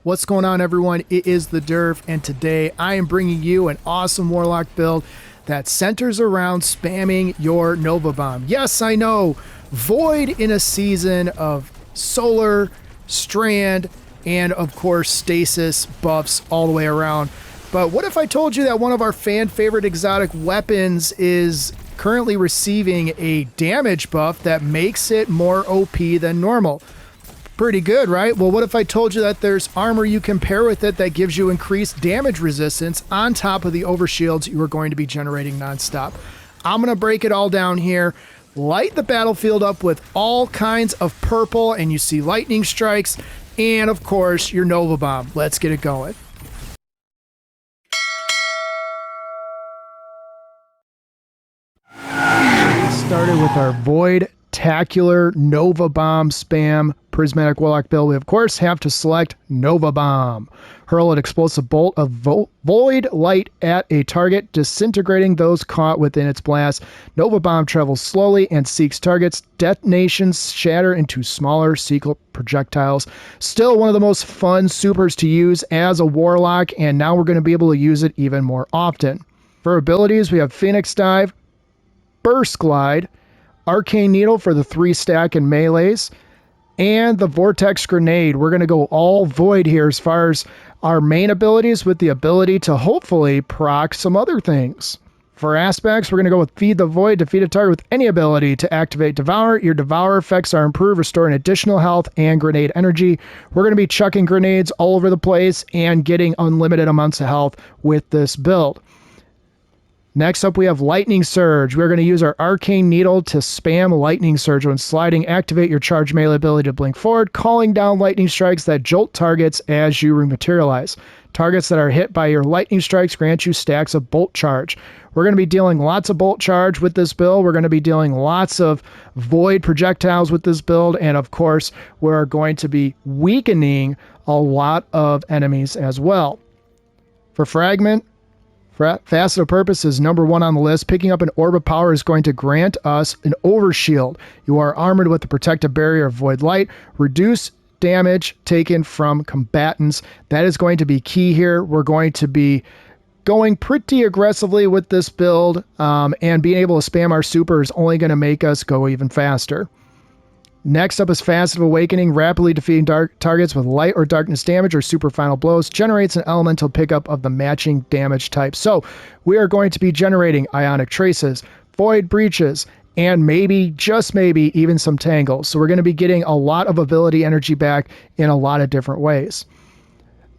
What's going on, everyone? It is the Derf, and today I am bringing you an awesome Warlock build that centers around spamming your Novabomb. Yes, I know, Void in a season of Solar, Strand, and of course Stasis buffs all the way around. But what if I told you that one of our fan favorite exotic weapons is currently receiving a damage buff that makes it more OP than normal? Pretty good, right? Well, what if I told you that there's armor you can pair with it that gives you increased damage resistance on top of the overshields you are going to be generating nonstop? I'm going to break it all down here. Light the battlefield up with all kinds of purple, and you see lightning strikes, and of course, your Novabomb. Let's get it going. Started with our Void-tacular Novabomb spam prismatic Warlock build. We of course have to select Novabomb. Hurl an explosive bolt of void light at a target, disintegrating those caught within its blast. Novabomb travels slowly and seeks targets. Detonations shatter into smaller secret projectiles. Still one of the most fun supers to use as a Warlock, and now we're going to be able to use it even more often. For abilities, we have Phoenix Dive, Burst Glide, Arcane Needle for the 3-stack and melees, and the Vortex Grenade. We're going to go all Void here as far as our main abilities, with the ability to hopefully proc some other things. For aspects, we're going to go with Feed the Void. Defeat a target with any ability to activate Devour. Your Devour effects are improved, restoring additional health and grenade energy. We're going to be chucking grenades all over the place and getting unlimited amounts of health with this build. Next up, we have Lightning Surge. We're going to use our Arcane Needle to spam Lightning Surge. When sliding, activate your charge melee ability to blink forward, calling down lightning strikes that jolt targets as you rematerialize. Targets that are hit by your lightning strikes grant you stacks of bolt charge. We're going to be dealing lots of bolt charge with this build. We're going to be dealing lots of void projectiles with this build. And of course, we're going to be weakening a lot of enemies as well. For Fragment, Facet of Purpose is number 1 on the list. Picking up an Orb of Power is going to grant us an overshield. You are armored with the protective barrier of Void Light. Reduce damage taken from combatants. That is going to be key here. We're going to be going pretty aggressively with this build, and being able to spam our super is only going to make us go even faster. Next up is Facet of Awakening. Rapidly defeating targets with light or darkness damage or super final blows generates an elemental pickup of the matching damage type. So we are going to be generating Ionic Traces, Void Breaches, and maybe, just maybe, even some Tangles. So we're going to be getting a lot of ability energy back in a lot of different ways.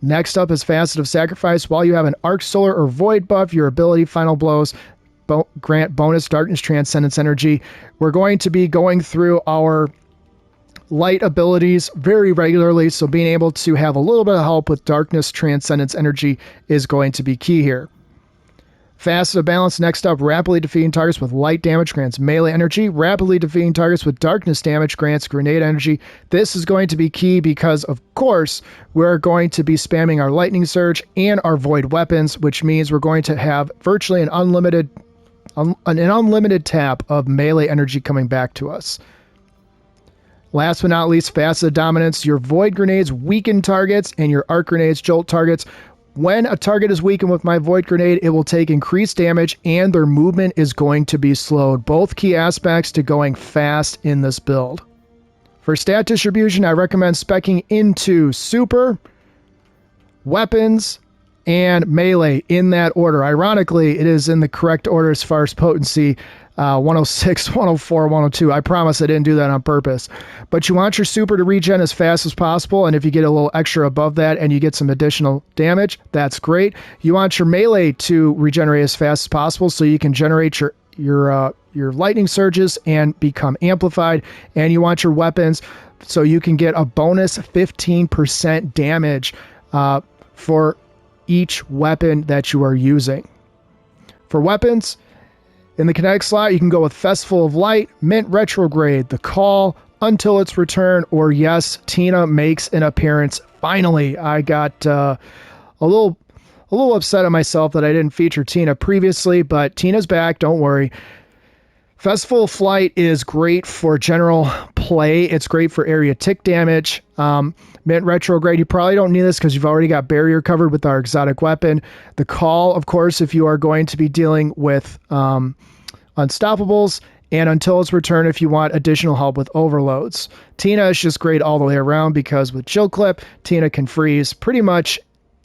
Next up is Facet of Sacrifice. While you have an Arc Solar or Void buff, your ability Final Blows grant bonus Darkness Transcendence energy. We're going to be going through our light abilities very regularly, so being able to have a little bit of help with Darkness Transcendence energy is going to be key here. Facet of Balance. Next up, rapidly defeating targets with light damage grants melee energy. Rapidly defeating targets with darkness damage grants grenade energy. This is going to be key because, of course, we're going to be spamming our Lightning Surge and our Void weapons, which means we're going to have virtually an unlimited tap of melee energy coming back to us. Last but not least, Facet of Dominance. Your Void Grenades weaken targets and your Arc Grenades jolt targets. When a target is weakened with my Void Grenade, it will take increased damage and their movement is going to be slowed. Both key aspects to going fast in this build. For stat distribution, I recommend speccing into Super, Weapons, and Melee in that order. Ironically, it is in the correct order as far as potency. 106, 104, 102. I promise I didn't do that on purpose. But you want your super to regen as fast as possible, and if you get a little extra above that and you get some additional damage, that's great. You want your melee to regenerate as fast as possible so you can generate your lightning surges and become amplified, and you want your weapons so you can get a bonus 15% damage for each weapon that you are using. For weapons, in the Kinetic slot, you can go with Festival of Light, Mint Retrograde, The Call, Until Its Return, or yes, Tina makes an appearance. Finally, I got a little upset at myself that I didn't feature Tina previously, but Tina's back, don't worry. Festival of Flight is great for general play. It's great for area tick damage. Mint retrograde, you probably don't need this because you've already got barrier covered with our exotic weapon. The call, of course, if you are going to be dealing with unstoppables, and until its return if you want additional help with overloads. Tina is just great all the way around because with Chill Clip, Tina can freeze pretty much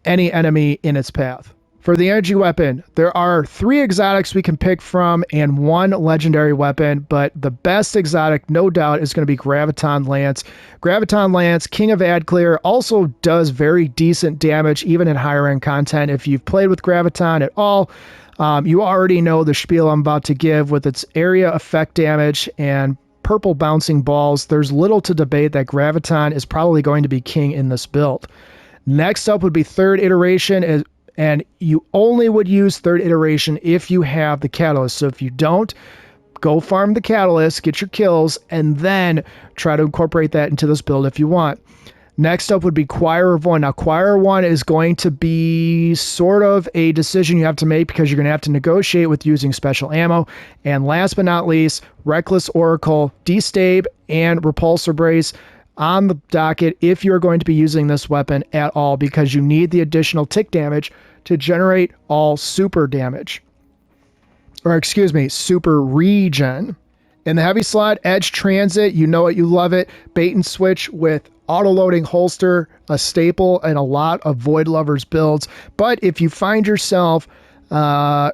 any enemy in its path. For the energy weapon, there are 3 exotics we can pick from and 1 legendary weapon, but the best exotic, no doubt, is going to be Graviton Lance. Graviton Lance, King of Ad Clear, also does very decent damage even in higher end content. If you've played with Graviton at all, you already know the spiel I'm about to give with its area effect damage and purple bouncing balls. There's little to debate that Graviton is probably going to be king in this build. Next up would be third iteration, and you only would use third iteration if you have the catalyst. So if you don't, go farm the catalyst, get your kills, and then try to incorporate that into this build if you want. Next up would be Choir of One. Now, Choir of One is going to be sort of a decision you have to make because you're going to have to negotiate with using special ammo. And last but not least, Reckless Oracle, Destabe, and Repulsor Brace on the docket if you're going to be using this weapon at all because you need the additional tick damage to generate all super damage. Or excuse me, super regen. In the heavy slot, Edge Transit, you know it, you love it. Bait and switch with auto-loading holster, a staple in a lot of Void Lovers builds. But if you find yourself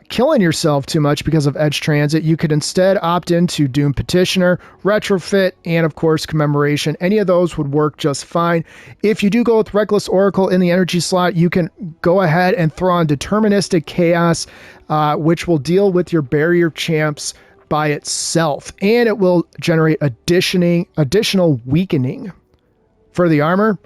killing yourself too much because of Edge Transit, you could instead opt into Doom Petitioner, Retrofit, and of course Commemoration. Any of those would work just fine. If you do go with Reckless Oracle in the energy slot, you can go ahead and throw on Deterministic Chaos, which will deal with your barrier champs by itself, and it will generate additional weakening. For the armor,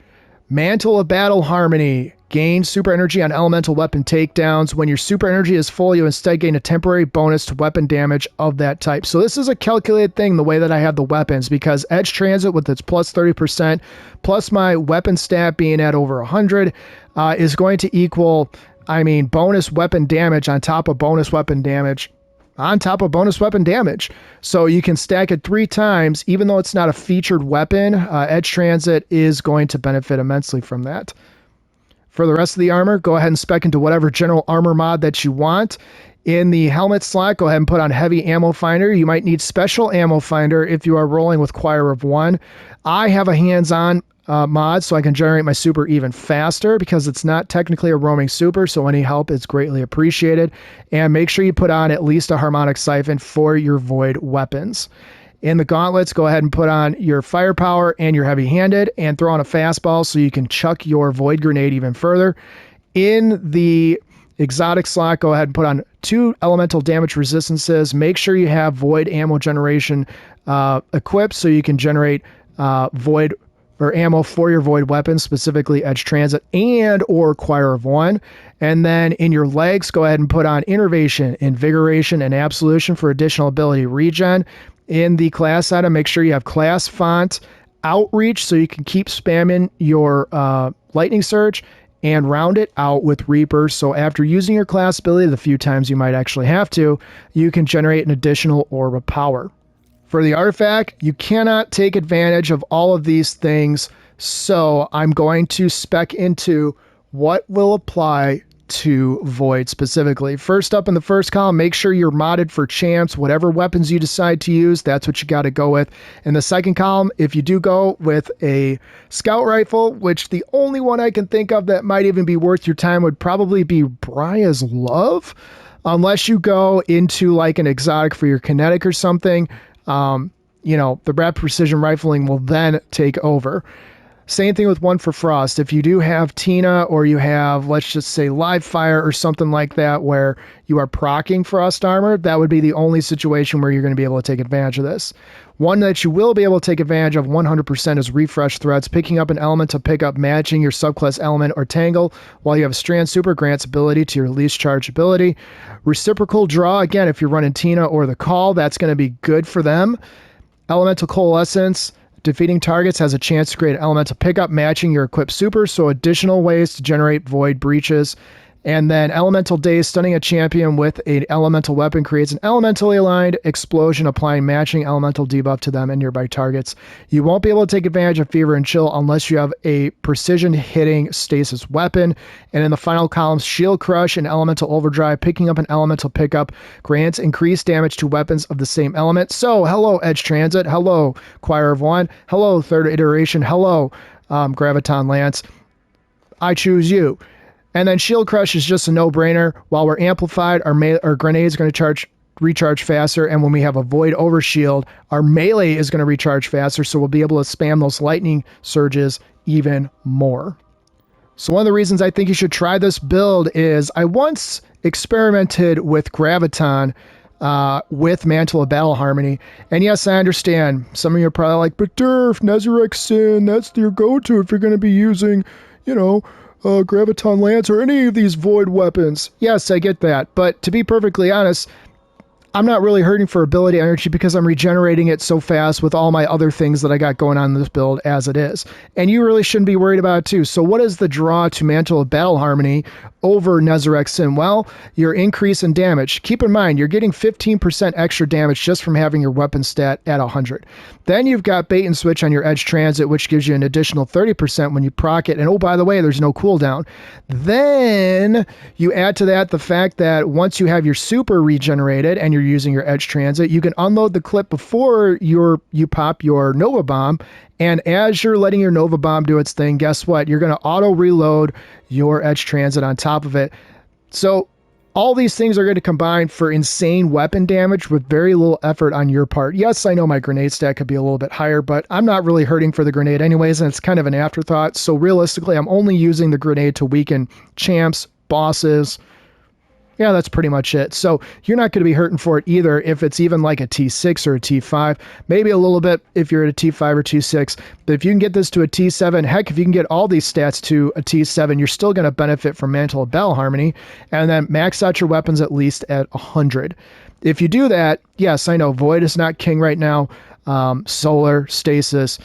Mantle of Battle Harmony. Gain super energy on elemental weapon takedowns. When your super energy is full, you instead gain a temporary bonus to weapon damage of that type. So this is a calculated thing the way that I have the weapons, because Edge Transit with its plus 30%, plus my weapon stat being at over 100, is going to equal, bonus weapon damage on top of bonus weapon damage. So you can stack it 3 times, even though it's not a featured weapon. Edge Transit is going to benefit immensely from that. For the rest of the armor, go ahead and spec into whatever general armor mod that you want. In the helmet slot, go ahead and put on Heavy Ammo Finder. You might need Special Ammo Finder if you are rolling with Choir of One. I have a hands-on mod so I can generate my super even faster because it's not technically a roaming super, so any help is greatly appreciated. And make sure you put on at least a Harmonic Siphon for your Void weapons. In the gauntlets, go ahead and put on your firepower and your heavy-handed and throw on a fastball so you can chuck your Void Grenade even further. In the exotic slot, go ahead and put on 2 elemental damage resistances. Make sure you have Void ammo generation equipped so you can generate Void or ammo for your Void weapons, specifically Edge Transit and or Choir of One. And then in your legs, go ahead and put on Innervation, Invigoration, and Absolution for additional ability regen. In the class item, make sure you have class font Outreach so you can keep spamming your Lightning Surge and round it out with Reaper. So after using your class ability the few times you might actually have to, you can generate an additional orb of power. For the artifact, you cannot take advantage of all of these things, so I'm going to spec into what will apply to Void specifically. First up in the first column, make sure you're modded for champs. Whatever weapons you decide to use, that's what you got to go with. In the second column, if you do go with a scout rifle, which the only one I can think of that might even be worth your time would probably be Bria's Love, unless you go into like an exotic for your kinetic or something. The rapid precision rifling will then take over. Same thing with one for Frost. If you do have Tina or you have, let's just say, Live Fire or something like that where you are proccing Frost armor, that would be the only situation where you're going to be able to take advantage of this. One that you will be able to take advantage of 100% is Refresh Threats. Picking up an element to pick up matching your subclass element or tangle while you have Strand Super grants ability to your least charge ability. Reciprocal Draw, again, if you're running Tina or the Call, that's going to be good for them. Elemental Coalescence. Defeating targets has a chance to create an elemental pickup matching your equipped super, so additional ways to generate Void breaches. And then Elemental Daze, stunning a champion with an elemental weapon, creates an elementally aligned explosion, applying matching elemental debuff to them and nearby targets. You won't be able to take advantage of Fever and Chill unless you have a precision hitting stasis weapon. And in the final column, Shield Crush and Elemental Overdrive, picking up an elemental pickup, grants increased damage to weapons of the same element. So, hello Edge Transit, hello Choir of One, hello Third Iteration, hello Graviton Lance. I choose you. And then Shield Crush is just a no-brainer. While we're amplified, our grenades are going to recharge faster, and when we have a Void over Shield, our melee is going to recharge faster, so we'll be able to spam those lightning surges even more. So one of the reasons I think you should try this build is I once experimented with Graviton with Mantle of Battle Harmony, and yes, I understand. Some of you are probably like, but Durf, Nezarec Sin, that's your go-to if you're going to be using, Graviton Lance or any of these Void weapons. Yes, I get that. But to be perfectly honest, I'm not really hurting for ability energy because I'm regenerating it so fast with all my other things that I got going on in this build as it is. And you really shouldn't be worried about it too. So what is the draw to Mantle of Battle Harmony over Nezarec Sin? Well, your increase in damage. Keep in mind, you're getting 15% extra damage just from having your weapon stat at 100. Then you've got Bait and Switch on your Edge Transit, which gives you an additional 30% when you proc it. And oh, by the way, there's no cooldown. Then you add to that the fact that once you have your super regenerated and you're using your Edge Transit, you can unload the clip before you pop your Novabomb. And as you're letting your Novabomb do its thing, guess what? You're going to auto reload your Edge Transit on top of it. So all these things are going to combine for insane weapon damage with very little effort on your part. Yes, I know my grenade stat could be a little bit higher, but I'm not really hurting for the grenade anyways, and it's kind of an afterthought. So realistically, I'm only using the grenade to weaken champs, bosses. Yeah, that's pretty much it. So you're not going to be hurting for it either if it's even like a T6 or a T5. Maybe a little bit if you're at a T5 or T6. But if you can get this to a T7, heck, if you can get all these stats to a T7, you're still going to benefit from Mantle of Battle Harmony. And then max out your weapons at least at 100. If you do that, yes, I know Void is not king right now. Solar, Stasis,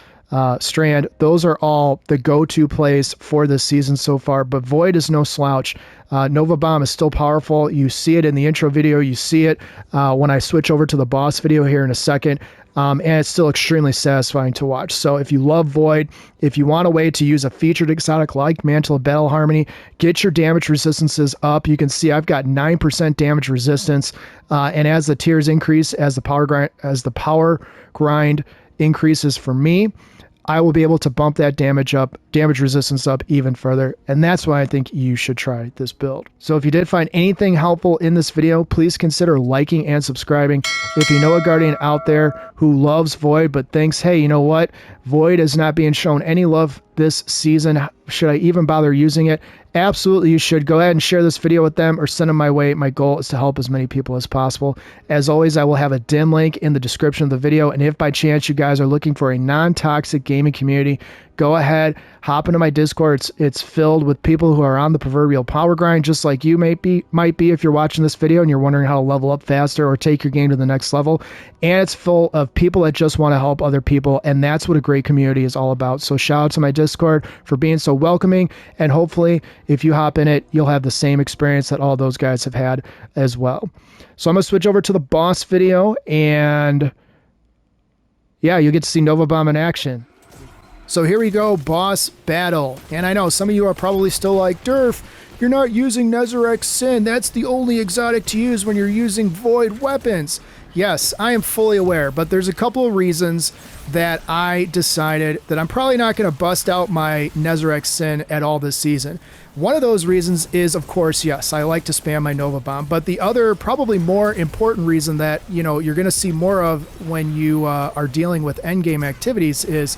Strand, those are all the go-to plays for this season so far, but Void is no slouch. Novabomb is still powerful. You see it in the intro video. You see it when I switch over to the boss video here in a second. And it's still extremely satisfying to watch. So if you love Void, if you want a way to use a featured exotic like Mantle of Battle Harmony, get your damage resistances up. You can see I've got 9% damage resistance. And as the tiers increase, as the power grind increases for me, I will be able to bump that damage resistance up even further. And that's why I think you should try this build. So if you did find anything helpful in this video, please consider liking and subscribing. If you know a Guardian out there who loves Void but thinks, hey, you know what? Void is not being shown any love this season. Should I even bother using it? Absolutely, you should. Go ahead and share this video with them or send them my way. My goal is to help as many people as possible. As always, I will have a dim link in the description of the video. And if by chance you guys are looking for a non-toxic gaming community, go ahead, hop into my Discord. It's filled with people who are on the proverbial power grind, just like you might be if you're watching this video and you're wondering how to level up faster or take your game to the next level. And it's full of people that just want to help other people, and that's what a great community is all about. So shout out to my Discord for being so welcoming, and hopefully if you hop in it, you'll have the same experience that all those guys have had as well. So I'm going to switch over to the boss video, and yeah, you'll get to see Novabomb in action. So here we go, boss battle. And I know some of you are probably still like, Durf, you're not using Nezarec Sin. That's the only exotic to use when you're using Void weapons. Yes, I am fully aware, but there's a couple of reasons that I decided that I'm probably not going to bust out my Nezarec Sin at all this season. One of those reasons is, of course, yes, I like to spam my Novabomb, but the other, probably more important reason that, you're going to see more of when you are dealing with endgame activities is,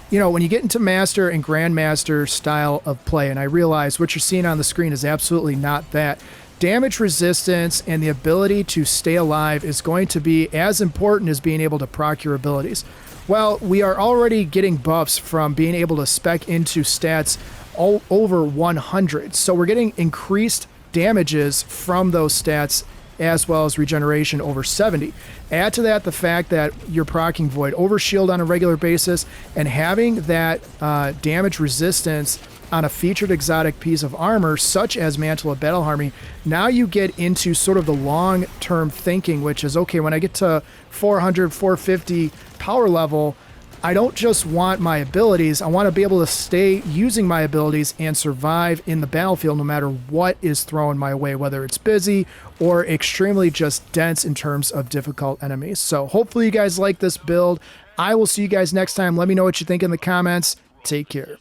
when you get into Master and Grandmaster style of play, and I realize what you're seeing on the screen is absolutely not that, damage resistance and the ability to stay alive is going to be as important as being able to proc your abilities. Well, we are already getting buffs from being able to spec into stats all over 100, so we're getting increased damages from those stats as well as regeneration over 70. Add to that the fact that you're proccing Void over Shield on a regular basis, and having that damage resistance on a featured exotic piece of armor, such as Mantle of Battle Harmony, now you get into sort of the long-term thinking, which is, okay, when I get to 400, 450 power level, I don't just want my abilities, I want to be able to stay using my abilities and survive in the battlefield no matter what is thrown my way, whether it's busy or extremely just dense in terms of difficult enemies. So hopefully you guys like this build. I will see you guys next time. Let me know what you think in the comments. Take care.